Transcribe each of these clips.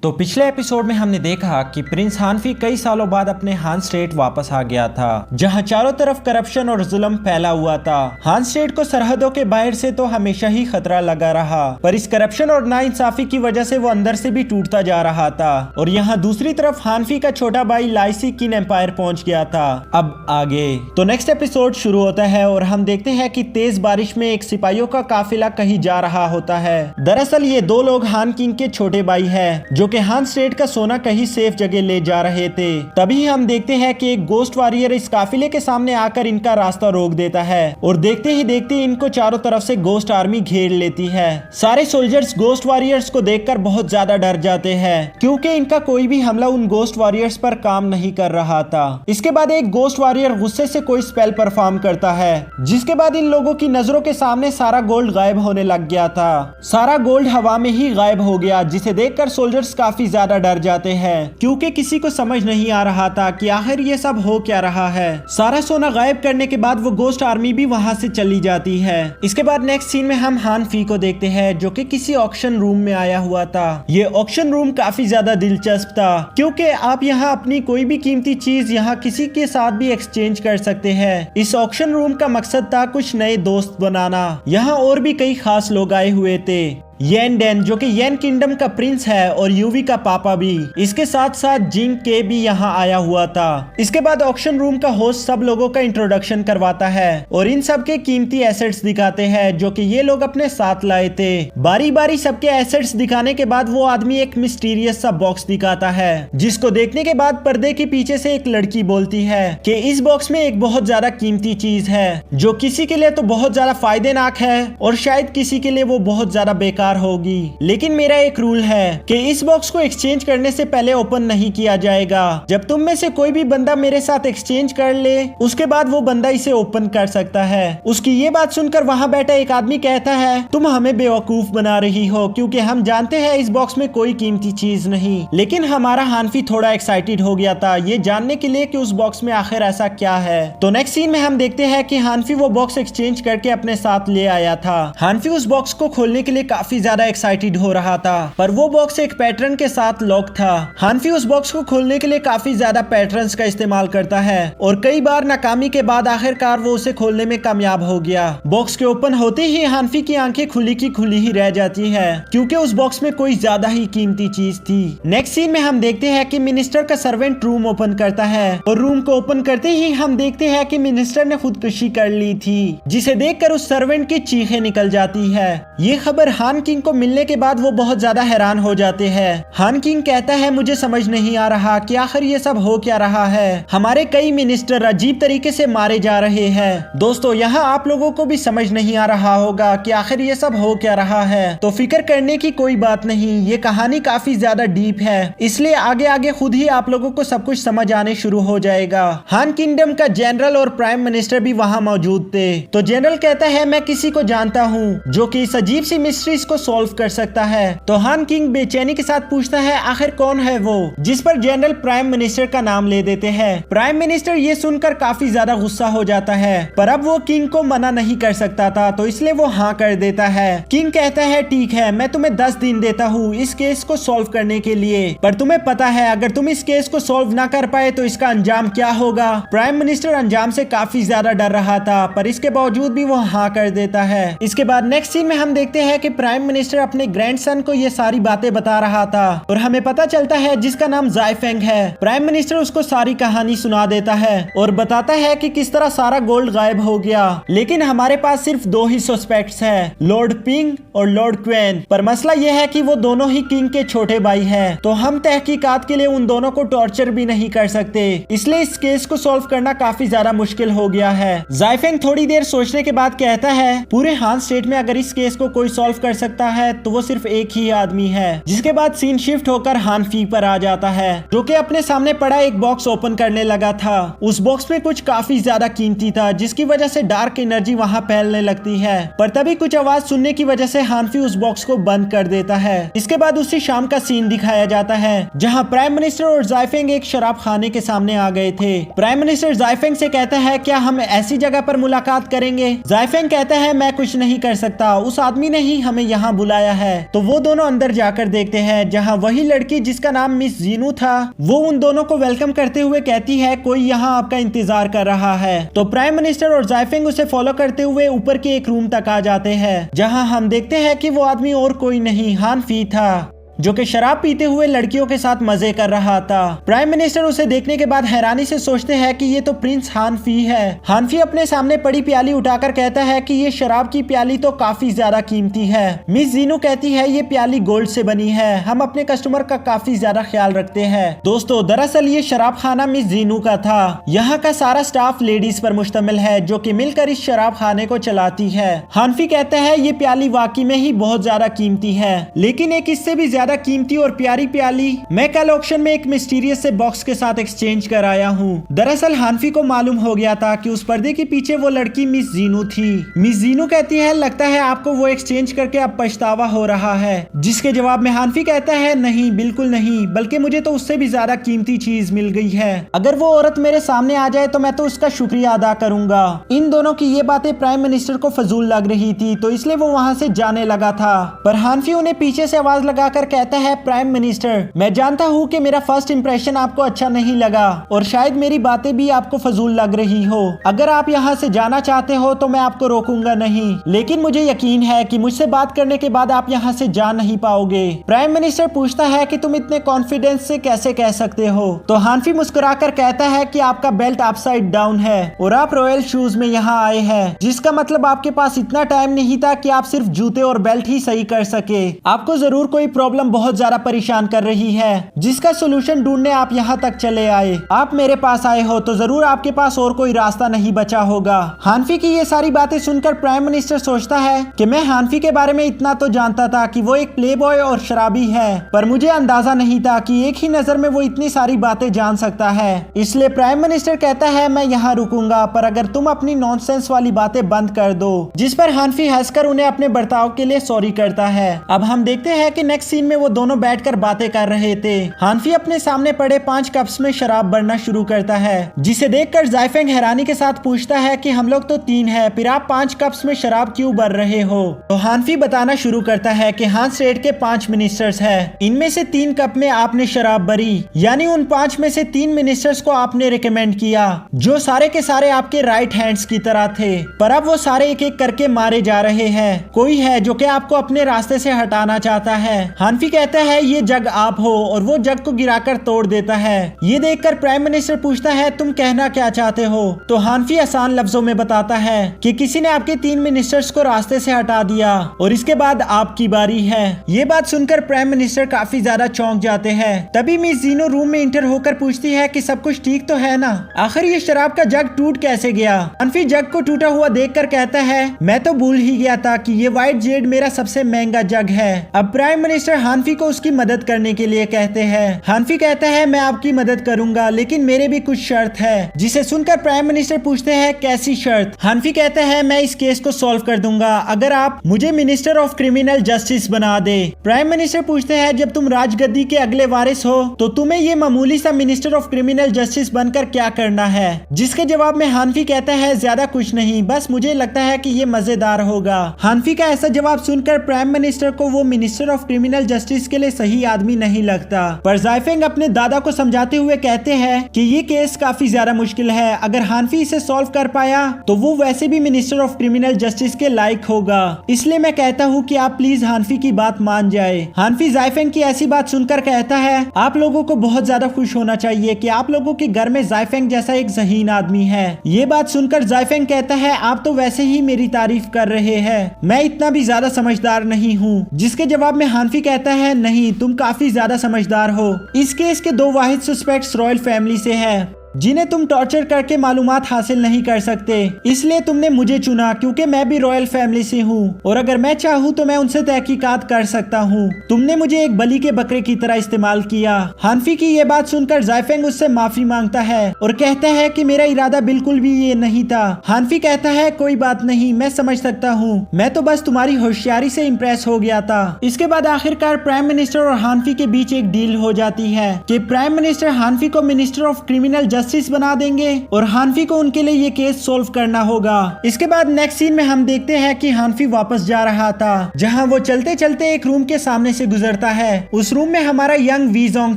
तो पिछले एपिसोड में हमने देखा कि प्रिंस हानफी कई सालों बाद अपने हान स्टेट वापस आ गया था, जहां चारों तरफ करप्शन और जुल्म फैला हुआ था। हान स्टेट को सरहदों के बाहर से तो हमेशा ही खतरा लगा रहा, पर इस करप्शन और नाइंसाफी की वजह से वो अंदर से भी टूटता जा रहा था। और यहाँ दूसरी तरफ हानफी का छोटा भाई लाइसी किन एम्पायर पहुंच गया था। अब आगे तो नेक्स्ट एपिसोड शुरू होता है और हम देखते हैं कि तेज बारिश में एक सिपाहियों का काफिला कहीं जा रहा होता है। दरअसल ये दो लोग हान किंग के छोटे भाई हैं, जो कि हान स्टेट का सोना कहीं सेफ जगह ले जा रहे थे। तभी हम देखते हैं कि एक गोस्ट वॉरियर इस काफिले के सामने आकर इनका रास्ता रोक देता है और देखते ही देखते इनको चारों तरफ से गोस्ट आर्मी घेर लेती है। सारे सोल्जर्स गोस्ट वॉरियर्स को देखकर बहुत ज्यादा डर जाते हैं, क्योंकि इनका कोई भी हमला उन गोस्ट वॉरियर्स पर काम नहीं कर रहा था। इसके बाद एक गोस्ट वॉरियर गुस्से से कोई स्पेल परफॉर्म करता है, जिसके बाद इन लोगों की नजरों के सामने सारा गोल्ड गायब होने लग गया था। सारा गोल्ड हवा में ही गायब हो गया, जिसे देखकर सोल्जर्स काफी ज्यादा डर जाते हैं, क्योंकि किसी को समझ नहीं आ रहा था कि आखिर ये सब हो क्या रहा है। सारा सोना गायब करने के बाद वो गोस्ट आर्मी भी वहां से चली जाती है। इसके बाद नेक्स्ट सीन में हम हानफी को देखते हैं, जो कि किसी ऑक्शन रूम में आया हुआ था। ये ऑक्शन रूम काफी ज्यादा दिलचस्प था, क्योंकि आप यहाँ अपनी कोई भी कीमती चीज यहाँ किसी के साथ भी एक्सचेंज कर सकते हैं। इस ऑक्शन रूम का मकसद था कुछ नए दोस्त बनाना। यहाँ और भी कई खास लोग आए हुए थे। येन डेन, जो कि येन किंगडम का प्रिंस है, और यूवी का पापा भी। इसके साथ साथ जिंग के भी यहाँ आया हुआ था। इसके बाद ऑक्शन रूम का होस्ट सब लोगों का इंट्रोडक्शन करवाता है और इन सब के कीमती एसेट्स दिखाते हैं, जो कि ये लोग अपने साथ लाए थे। बारी बारी सबके एसेट्स दिखाने के बाद वो आदमी एक मिस्टीरियस सा बॉक्स दिखाता है, जिसको देखने के बाद पर्दे के पीछे से एक लड़की बोलती है कि इस बॉक्स में एक बहुत ज्यादा कीमती चीज है, जो किसी के लिए तो बहुत ज्यादा फायदेनाक है और शायद किसी के लिए वो बहुत ज्यादा बेकार होगी। लेकिन मेरा एक रूल है कि इस बॉक्स को एक्सचेंज करने से पहले ओपन नहीं किया जाएगा। जब तुम में से कोई भी बंदा मेरे साथ एक्सचेंज कर ले, उसके बाद वो बंदा इसे ओपन कर सकता है। उसकी ये बात सुनकर वहाँ बैठा एक आदमी कहता है, तुम हमें बेवकूफ बना रही हो, क्योंकि हम जानते हैं इस बॉक्स में कोई कीमती चीज नहीं। लेकिन हमारा हानफी थोड़ा एक्साइटेड हो गया था ये जानने के लिए कि उस बॉक्स में आखिर ऐसा क्या है। तो नेक्स्ट सीन में हम देखते हैं कि हानफी वो बॉक्स एक्सचेंज करके अपने साथ ले आया था। हानफी उस बॉक्स को खोलने के लिए काफी ज्यादा एक्साइटेड हो रहा था, पर वो बॉक्स एक पैटर्न के साथ लॉक था। हानफी उस बॉक्स को खोलने के लिए काफी ज्यादा पैटर्न्स का इस्तेमाल करता है और कई बार नाकामी के बाद आखिरकार वो उसे खोलने में कामयाब हो गया। बॉक्स के ओपन होते ही हानफी की आंखें खुली की खुली ही रह जाती है, क्योंकि उस बॉक्स में कोई ज्यादा ही कीमती चीज थी। नेक्स्ट सीन में हम देखते हैं कि मिनिस्टर का सर्वेंट रूम ओपन करता है और रूम को ओपन करते ही हम देखते हैं कि मिनिस्टर ने खुदकुशी कर ली थी, जिसे देखकर उस सर्वेंट की चीखें निकल जाती है। ये खबर हान किंग को मिलने के बाद वो बहुत ज्यादा हैरान हो जाते हैं। हान किंग कहता है, मुझे समझ नहीं आ रहा कि आखिर ये सब हो क्या रहा है। हमारे कई मिनिस्टर अजीब तरीके से मारे जा रहे हैं। दोस्तों, यहाँ आप लोगों को भी समझ नहीं आ रहा होगा कि आखिर ये सब हो क्या रहा है, तो फिक्र करने की कोई बात नहीं। ये कहानी काफी ज्यादा डीप है, इसलिए आगे आगे खुद ही आप लोगों को सब कुछ समझ आने शुरू हो जाएगा। हान किंगडम का जनरल और प्राइम मिनिस्टर भी वहाँ मौजूद थे। तो जनरल कहता है, मैं किसी को जानता हूँ जो कि इस अजीब सी मिस्ट्रीज को सॉल्व कर सकता है। तो हान किंग बेचैनी के साथ पूछता है, आखिर कौन है वो, जिस पर जनरल प्राइम मिनिस्टर का नाम ले देते हैं। प्राइम मिनिस्टर ये सुनकर काफी ज्यादा गुस्सा हो जाता है, पर अब वो किंग को मना नहीं कर सकता था, तो इसलिए वो हाँ कर देता है। किंग कहता है, ठीक है, मैं तुम्हें 10 दिन देता हूँ इस केस को सॉल्व करने के लिए, पर तुम्हें पता है अगर तुम इस केस को सॉल्व ना कर पाए तो इसका अंजाम क्या होगा। प्राइम मिनिस्टर अंजाम से काफी ज्यादा डर रहा था, पर इसके बावजूद भी वो हाँ कर देता है। इसके बाद नेक्स्ट सीन में हम देखते हैं कि प्राइम मिनिस्टर अपने ग्रैंडसन को ये सारी बातें बता रहा था और हमें पता चलता है जिसका नाम जायफेंग है। प्राइम मिनिस्टर उसको सारी कहानी सुना देता है और बताता है कि किस तरह सारा गोल्ड गायब हो गया, लेकिन हमारे पास सिर्फ 2 ही सस्पेक्ट्स हैं, लॉर्ड पिंग और लॉर्ड क्वेन। पर मसला यह है कि वो दोनों ही किंग के छोटे भाई हैं, तो हम तहकीकात के लिए उन दोनों को टॉर्चर भी नहीं कर सकते, इसलिए इस केस को सॉल्व करना काफी ज्यादा मुश्किल हो गया है। जायफेंग थोड़ी देर सोचने के बाद कहता है, पूरे हान स्टेट में अगर इस केस को कोई सॉल्व कर सकता है तो वो सिर्फ एक ही आदमी है। जिसके बाद सीन शिफ्ट होकर हानफी पर आ जाता है, जो कि अपने सामने पड़ा एक बॉक्स ओपन करने लगा था। उस बॉक्स में कुछ काफी ज्यादा कीमती था, जिसकी वजह से डार्क एनर्जी वहाँ फैलने लगती है, पर तभी कुछ आवाज सुनने की वजह से हानफी उस बॉक्स को बंद कर देता है। इसके बाद उसी शाम का सीन दिखाया जाता है, जहाँ प्राइम मिनिस्टर और जायफेंग एक शराब खाने के सामने आ गए थे। प्राइम मिनिस्टर जायफेंग से कहता है, क्या हम ऐसी जगह पर मुलाकात करेंगे। जायफेंग कहता है, मैं कुछ नहीं कर सकता, उस आदमी ने ही हमें यहाँ यहाँ बुलाया है। तो वो दोनों अंदर जाकर देखते हैं, जहाँ वही लड़की जिसका नाम मिस जीनू था वो उन दोनों को वेलकम करते हुए कहती है कोई यहाँ आपका इंतजार कर रहा है। तो प्राइम मिनिस्टर और जायफेंग उसे फॉलो करते हुए ऊपर के एक रूम तक आ जाते हैं, जहाँ हम देखते हैं कि वो आदमी और कोई नहीं हान फी था, जो कि शराब पीते हुए लड़कियों के साथ मजे कर रहा था। प्राइम मिनिस्टर उसे देखने के बाद हैरानी से सोचते हैं कि ये तो प्रिंस हान फी है। हान फी अपने सामने पड़ी प्याली उठाकर कहता है कि ये शराब की प्याली तो काफी ज्यादा कीमती है। मिस जीनू कहती है ये प्याली गोल्ड से बनी है, हम अपने कस्टमर का काफी ज्यादा ख्याल रखते हैं। दोस्तों दरअसल ये शराब खाना मिस जीनू का था। यहाँ का सारा स्टाफ लेडीज पर मुश्तमिल है जो कि मिलकर इस शराब खाने को चलाती है। हान फी कहता है ये प्याली वाकई में ही बहुत ज्यादा कीमती है, लेकिन एक इससे भी कीमती और प्यारी प्याली मैं कल ऑक्शन में एक मिस्टीरियस से बॉक्स के साथ एक्सचेंज कर आया हूँ। दरअसल हानफी को मालूम हो गया था कि उस पर्दे के पीछे वो लड़की मिस जीनू थी। मिस जीनू कहती है लगता है आपको वो एक्सचेंज करके अब पछतावा हो रहा है, जिसके जवाब में हानफी कहता है नहीं बिल्कुल नहीं, बल्कि मुझे तो उससे भी ज्यादा कीमती चीज मिल गई है। अगर वो औरत मेरे सामने आ जाए तो मैं तो उसका शुक्रिया अदा करूंगा। इन दोनों की ये बातें प्राइम मिनिस्टर को फजूल लग रही थी, तो इसलिए वो वहाँ से जाने लगा था। पर हानफी उन्हें पीछे से आवाज लगाकर कहता है प्राइम मिनिस्टर मैं जानता हूँ कि मेरा फर्स्ट इंप्रेशन आपको अच्छा नहीं लगा और शायद मेरी बातें भी आपको फजूल लग रही हो। अगर आप यहाँ से जाना चाहते हो तो मैं आपको रोकूंगा नहीं, लेकिन मुझे यकीन है कि मुझसे बात करने के बाद आप यहाँ से जा नहीं पाओगे। प्राइम मिनिस्टर पूछता है कि तुम इतने कॉन्फिडेंस से कैसे कह सकते हो। तो हानफी मुस्कुराकर कहता है कि आपका बेल्ट अपसाइड डाउन है और आप रॉयल शूज में यहाँ आए हैं, जिसका मतलब आपके पास इतना टाइम नहीं था कि आप सिर्फ जूते और बेल्ट ही सही कर सके। आपको जरूर कोई प्रॉब्लम बहुत ज्यादा परेशान कर रही है, जिसका सोल्यूशन ढूंढने आप यहाँ तक चले आए। आप मेरे पास आए हो तो जरूर आपके पास और कोई रास्ता नहीं बचा होगा। हानफी की ये सारी बातें सुनकर प्राइम मिनिस्टर सोचता है कि मैं हानफी के बारे में इतना तो जानता था कि वो एक प्लेबॉय और शराबी है, पर मुझे अंदाजा नहीं था कि एक ही नजर में वो इतनी सारी बातें जान सकता है। इसलिए प्राइम मिनिस्टर कहता है मैं यहाँ रुकूंगा, पर अगर तुम अपनी नॉनसेंस वाली बातें बंद कर दो। जिस पर हानफी हंसकर उन्हें अपने बर्ताव के लिए सॉरी करता है। अब हम देखते हैं कि नेक्स्ट सीन में वो दोनों बैठकर बातें कर रहे थे। हानफी अपने सामने पड़े 5 कप्स में शराब भरना शुरू करता है, जिसे देखकर जायफेंग हैरानी के साथ पूछता है कि हम लोग तो 3 हैं, फिर आप 5 कप्स में शराब क्यों भर रहे हो। तो हानफी बताना शुरू करता है कि हान स्टेट के 5 मिनिस्टर्स हैं, इनमें से 3 कप में आपने शराब भरी, यानी उन 5 में से 3 मिनिस्टर्स को आपने रिकमेंड किया, जो सारे के सारे आपके राइट हैंड्स की तरह थे, पर अब वो सारे एक एक करके मारे जा रहे हैं। कोई है जो कि आपको अपने रास्ते से हटाना चाहता है। हानफी कहता है ये जग आप हो, और वो जग को गिराकर तोड़ देता है। ये देखकर प्राइम मिनिस्टर पूछता है तुम कहना क्या चाहते हो। तो हानफी आसान लफ्जों में बताता है कि किसी ने आपके 3 मिनिस्टर्स को रास्ते से हटा दिया और इसके बाद आपकी बारी है। ये बात सुनकर प्राइम मिनिस्टर काफी ज्यादा चौंक जाते हैं। तभी मिस जीनो रूम में इंटर होकर पूछती है कि सब कुछ ठीक तो है ना, आखिर ये शराब का जग टूट कैसे गया। हानफी जग को टूटा हुआ देखकर कहता है मैं तो भूल ही गया था कि ये व्हाइट जेड मेरा सबसे महंगा जग है। अब प्राइम मिनिस्टर हानफी को उसकी मदद करने के लिए कहते हैं। हानफी कहता है मैं आपकी मदद करूंगा, लेकिन मेरे भी कुछ शर्त है। जिसे सुनकर प्राइम मिनिस्टर पूछते हैं कैसी शर्त। हानफी कहता है मैं इस केस को सॉल्व कर दूंगा अगर आप मुझे मिनिस्टर ऑफ क्रिमिनल जस्टिस बना दे। प्राइम मिनिस्टर पूछते हैं जब तुम राजगद्दी के अगले वारिस हो तो तुम्हें ये मामूली सा मिनिस्टर ऑफ क्रिमिनल जस्टिस बनकर क्या करना है। जिसके जवाब में हानफी कहता है ज्यादा कुछ नहीं, बस मुझे लगता है कि ये मजेदार होगा। हानफी का ऐसा जवाब सुनकर प्राइम मिनिस्टर को वो मिनिस्टर ऑफ क्रिमिनल जस्टिस के लिए सही आदमी नहीं लगता। पर जायफेंग अपने दादा को समझाते हुए कहते हैं कि ये केस काफी ज्यादा मुश्किल है, अगर हानफी इसे सॉल्व कर पाया तो वो वैसे भी मिनिस्टर ऑफ क्रिमिनल जस्टिस के लायक होगा। इसलिए मैं कहता हूँ कि आप प्लीज हानफी की बात मान जाए। हानफी जायफेंग की ऐसी बात सुनकर कहता है आप लोगों को बहुत ज्यादा खुश होना चाहिए कि आप लोगों के घर में जायफेंग जैसा एक ज़हीन आदमी है। ये बात सुनकर जायफेंग कहता है आप तो वैसे ही मेरी तारीफ कर रहे हैं, मैं इतना भी ज्यादा समझदार नहीं हूँ। जिसके जवाब में हानफी कहता है नहीं, तुम काफी ज्यादा समझदार हो। इस केस के 2 वाहिद सस्पेक्ट्स रॉयल फैमिली से हैं, जिन्हें तुम टॉर्चर करके मालूमात हासिल नहीं कर सकते, इसलिए तुमने मुझे चुना क्योंकि मैं भी रॉयल फैमिली से हूँ और अगर मैं चाहूँ तो मैं उनसे तहकीकात कर सकता हूँ। तुमने मुझे एक बलि के बकरे की तरह इस्तेमाल किया। हानफी की ये बात सुनकर जायफेंग उससे माफी मांगता है और कहता है कि मेरा इरादा बिल्कुल भी ये नहीं था। हानफी कहता है कोई बात नहीं, मैं समझ सकता हूँ, मैं तो बस तुम्हारी होशियारी से इम्प्रेस हो गया था। इसके बाद आखिरकार प्राइम मिनिस्टर और हानफी के बीच एक डील हो जाती है कि प्राइम मिनिस्टर हानफी को मिनिस्टर ऑफ क्रिमिनल जस्टिस बना देंगे और हानफी को उनके लिए ये केस सोल्व करना होगा। इसके बाद नेक्स्ट सीन में हम देखते हैं कि हानफी वापस जा रहा था, जहां वो चलते चलते एक रूम के सामने से गुजरता है। उस रूम में हमारा यंग वीजोंग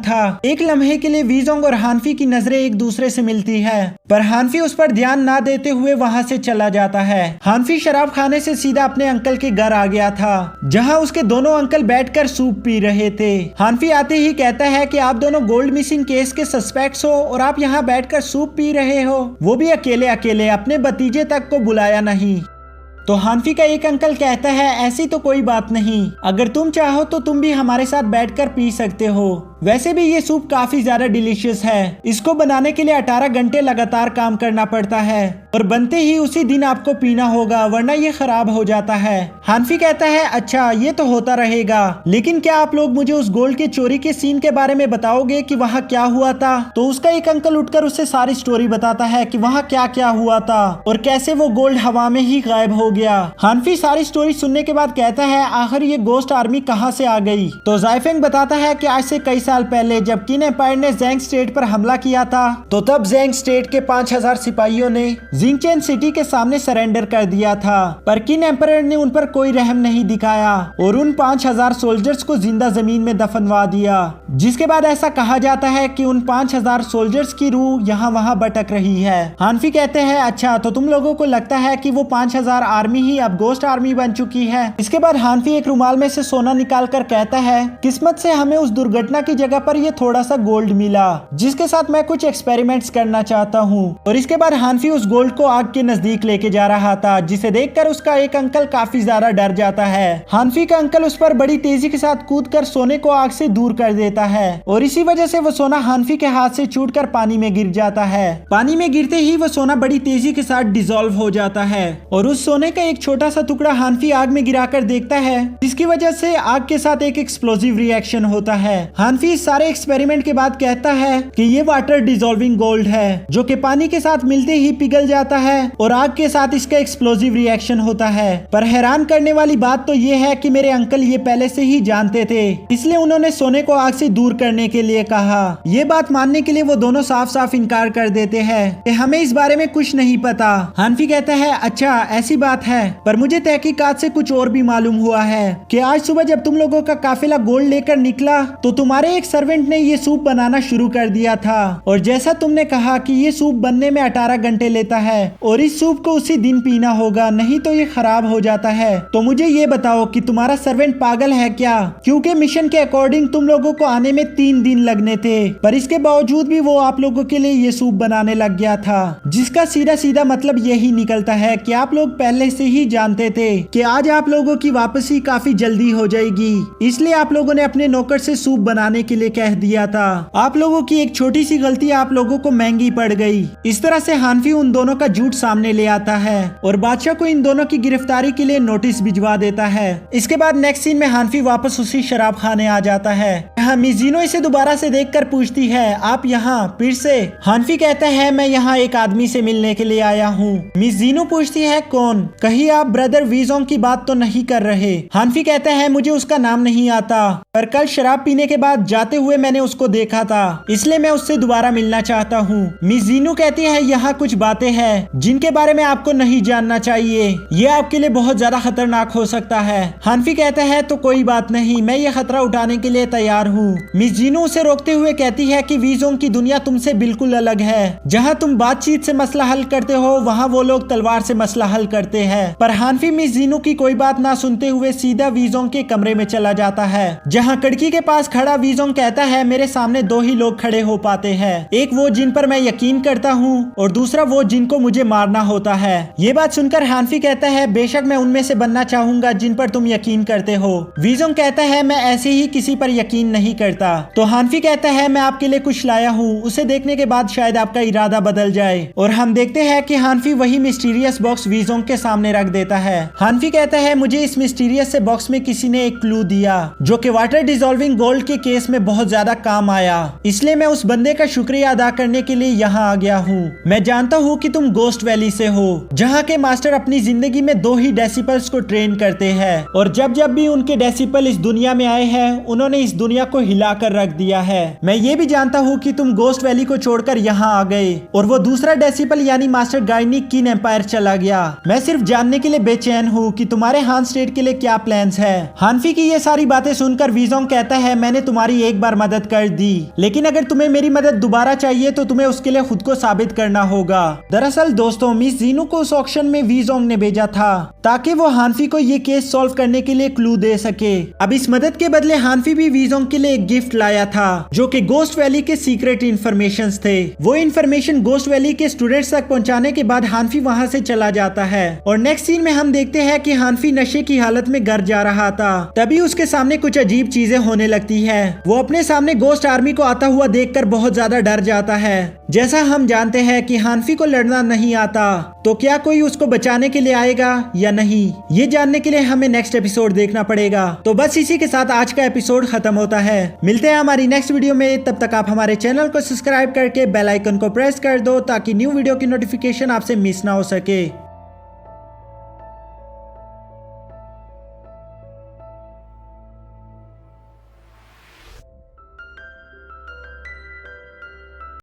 था। एक लम्हे के लिए वीजोंग और हानफी की नजरें एक दूसरे से मिलती है, पर हानफी उस पर ध्यान ना देते हुए वहां से चला जाता है। हानफी शराब खाने से सीधा अपने अंकल के घर आ गया था, जहां उसके दोनों अंकल बैठकर सूप पी रहे थे। हानफी आते ही कहता है कि आप दोनों गोल्ड मिसिंग केस के सस्पेक्ट्स हो और आप यहाँ बैठकर सूप पी रहे हो, वो भी अकेले अकेले, अपने भतीजे तक को बुलाया नहीं। तो हानफी का एक अंकल कहता है ऐसी तो कोई बात नहीं, अगर तुम चाहो तो तुम भी हमारे साथ बैठकर पी सकते हो। वैसे भी ये सूप काफी ज्यादा डिलीशियस है, इसको बनाने के लिए 18 घंटे लगातार काम करना पड़ता है और बनते ही उसी दिन आपको पीना होगा, वरना ये खराब हो जाता है। हानफी कहता है अच्छा ये तो होता रहेगा, लेकिन क्या आप लोग मुझे उस गोल्ड के चोरी के सीन के बारे में बताओगे कि वहाँ क्या हुआ था? तो उसका एक अंकल उठकर उसे सारी स्टोरी बताता है कि वहाँ क्या क्या हुआ था और कैसे वो गोल्ड हवा में ही गायब हो गया। हानफी सारी स्टोरी सुनने के बाद कहता है आखिर ये गोस्ट आर्मी कहाँ से आ गई? तो जाइफेंग बताता है कि आज से कई साल पहले जब किन एम्पायर ने ज़ैंग स्टेट पर हमला किया था, तो तब ज़ैंग स्टेट के 5000 सिपाहियों ने जिंगचेन सिटी के सामने सरेंडर कर दिया था, पर किन एम्पायर ने उन पर कोई रहम नहीं दिखाया और उन 5000 सोल्जर्स को जिंदा जमीन में दफनवा दिया। जिसके बाद ऐसा कहा जाता है कि उन 5000 सोल्जर्स की रूह यहाँ वहाँ भटक रही है। हानफी कहते हैं अच्छा तो तुम लोगों को लगता है कि वो 5000 आर्मी ही अब गोस्ट आर्मी बन चुकी है। इसके बाद हानफी एक रुमाल में से सोना निकाल कर कहता है किस्मत से हमें उस दुर्घटना की जगह पर ये थोड़ा सा गोल्ड मिला, जिसके साथ मैं कुछ एक्सपेरिमेंट्स करना चाहता हूँ। और इसके बाद हानफी उस गोल्ड को आग के नजदीक लेके जा रहा था, जिसे देखकर उसका एक अंकल काफी ज्यादा डर जाता है। हानफी का अंकल उस पर बड़ी तेजी के साथ कूदकर सोने को आग से दूर कर देता है और इसी वजह से वो सोना हानफी के हाथ से छूटकर पानी में गिर जाता है। पानी में गिरते ही वो सोना बड़ी तेजी के साथ डिसॉल्व हो जाता है और उस सोने का एक छोटा सा टुकड़ा हानफी आग में गिराकर देखता है, जिसकी वजह से आग के साथ एक एक्सप्लोजिव रिएक्शन होता है। हानफी इस सारे एक्सपेरिमेंट के बाद कहता है कि ये वाटर डिसॉल्विंग गोल्ड है, जो कि पानी के साथ मिलते ही पिघल जाता है और आग के साथ इसका एक्सप्लोजिव रिएक्शन होता है। पर हैरान करने वाली बात तो ये है कि मेरे अंकल ये पहले से ही जानते थे, इसलिए उन्होंने सोने को आग से दूर करने के लिए कहा। ये बात मानने के लिए वो दोनों साफ साफ इनकार कर देते हैं कि हमें इस बारे में कुछ नहीं पता। हानफी कहता है अच्छा ऐसी बात है, पर मुझे तहकीकात से कुछ और भी मालूम हुआ है कि आज सुबह जब तुम लोगों का काफिला गोल्ड लेकर निकला तो तुम्हारे एक सर्वेंट ने ये सूप बनाना शुरू कर दिया था और जैसा तुमने कहा कि ये सूप बनने में 18 घंटे लेता है और इस सूप को उसी दिन पीना होगा, नहीं तो ये खराब हो जाता है। तो मुझे ये बताओ कि तुम्हारा सर्वेंट पागल है क्या? क्योंकि मिशन के अकॉर्डिंग तुम लोगों को आने में 3 दिन लगने थे, पर इसके बावजूद भी वो आप लोगों के लिए ये सूप बनाने लग गया था, जिसका सीधा सीधा मतलब यही निकलता है कि आप लोग पहले से ही जानते थे कि आज आप लोगों की वापसी काफी जल्दी हो जाएगी, इसलिए आप लोगों ने अपने नौकर से सूप बनाने के लिए कह दिया था। आप लोगों की एक छोटी सी गलती आप लोगों को महंगी पड़ गई। इस तरह से हानफी उन दोनों का झूठ सामने ले आता है और बादशाह को इन दोनों की गिरफ्तारी के लिए नोटिस भिजवा देता है। इसके बाद नेक्स्ट सीन में हानफी वापस उसी शराब खाने आ जाता है। यहाँ मिस जीनो इसे दोबारा से देखकर पूछती है आप यहाँ फिर से? हानफी कहता है मैं यहाँ एक आदमी से मिलने के लिए आया हूँ। मिस जीनो पूछती है कौन? कहीं आप ब्रदर वीजोंग की बात तो नहीं कर रहे? हानफी कहता है मुझे उसका नाम नहीं आता, पर कल शराब पीने के बाद जाते हुए मैंने उसको देखा था, इसलिए मैं उससे दोबारा मिलना चाहता हूँ। मिस जीनो कहती है यहाँ कुछ बातें हैं जिनके बारे में आपको नहीं जानना चाहिए, ये आपके लिए बहुत ज्यादा खतरनाक हो सकता है। हानफी कहता है तो कोई बात नहीं, मैं ये खतरा उठाने के लिए तैयार हूँ। मिस जीनो उसे रोकते हुए कहती है कि वीजोंग की दुनिया तुमसे बिल्कुल अलग है, जहाँ तुम बातचीत से मसला हल करते हो वहाँ वो लोग तलवार से मसला हल करते हैं। पर हानफी मिस जीनो की कोई बात ना सुनते हुए सीधा वीजोंग के कमरे में चला जाता है, जहाँ खिड़की के पास खड़ा वीजोंग कहता है मेरे सामने 2 ही लोग खड़े हो पाते हैं, एक वो जिन पर मैं यकीन करता हूँ और दूसरा वो जिनको मुझे मारना होता है। ये बात सुनकर हानफी कहता है बेशक मैं उनमें से बनना चाहूंगा जिन पर तुम यकीन करते हो। वीजोंग कहता है मैं ऐसे ही किसी पर यकीन नहीं करता। तो हानफी कहता है मैं आपके लिए कुछ लाया हूँ, उसे देखने के बाद शायद आपका इरादा बदल जाए। और हम देखते हैं कि हानफी वही मिस्टीरियस बॉक्स वीजोंग के सामने रख देता है। हानफी कहता है मुझे इस मिस्टीरियस से बॉक्स में किसी ने एक क्लू दिया जो कि वाटर डिसॉल्विंग गोल्ड के केस में बहुत ज्यादा काम आया, इसलिए मैं उस बंदे का शुक्रिया अदा करने के लिए यहाँ आ गया हूँ। मैं जानता हूँ कि तुम गोस्ट वैली से हो, जहाँ के मास्टर अपनी जिंदगी में 2 ही डेसिपल्स को ट्रेन करते हैं और जब जब भी उनके डेसिपल इस दुनिया में आए हैं उन्होंने इस दुनिया को हिलाकर रख दिया है। मैं ये भी जानता हूँ कि तुम गोस्ट वैली को छोड़कर यहाँ आ गए और वो दूसरा डेसिपल यानी मास्टर गाइनिक किन एम्पायर चला गया। मैं सिर्फ जानने के लिए बेचैन हूँ कि तुम्हारे हान स्टेट के लिए क्या प्लान्स है। हानफी की ये सारी बातें सुनकर वीजोंग कहता है, मैंने तुम्हारी एक बार मदद कर दी, लेकिन अगर तुम्हें मेरी मदद दोबारा चाहिए तो तुम्हें उसके लिए खुद को साबित करना होगा। दरअसल दोस्तों, मिस जीनू को उस ऑक्शन में वीजोंग ने भेजा था ताकि वो हानफी को ये केस सॉल्व करने के लिए क्लू दे सके। अब इस मदद के बदले हानफी भी वीजोंग के लिए एक गिफ्ट लाया था जो कि गोस्ट वैली के सीक्रेट इन्फॉर्मेशंस थे। वो इन्फॉर्मेशन गोस्ट वैली के स्टूडेंट्स तक पहुंचाने के बाद हानफी वहां से चला जाता है और नेक्स्ट सीन में हम देखते हैं कि हानफी नशे की हालत में घर जा रहा था। तभी उसके सामने कुछ अजीब चीजें होने लगती है। वो अपने सामने गोस्ट आर्मी को आता हुआ देखकर बहुत ज्यादा डर जाता है। जैसा हम जानते हैं कि हानफी को लड़ना नहीं आता, तो क्या कोई उसको बचाने के लिए आएगा या नहीं, ये जानने के लिए हमें नेक्स्ट एपिसोड देखना पड़ेगा। तो बस इसी के साथ आज का एपिसोड खत्म होता है। मिलते हैं हमारी नेक्स्ट वीडियो में। तब तक आप हमारे चैनल को सब्सक्राइब करके बेल आइकन को प्रेस कर दो ताकि न्यू वीडियो की नोटिफिकेशन आपसे मिस ना हो सके।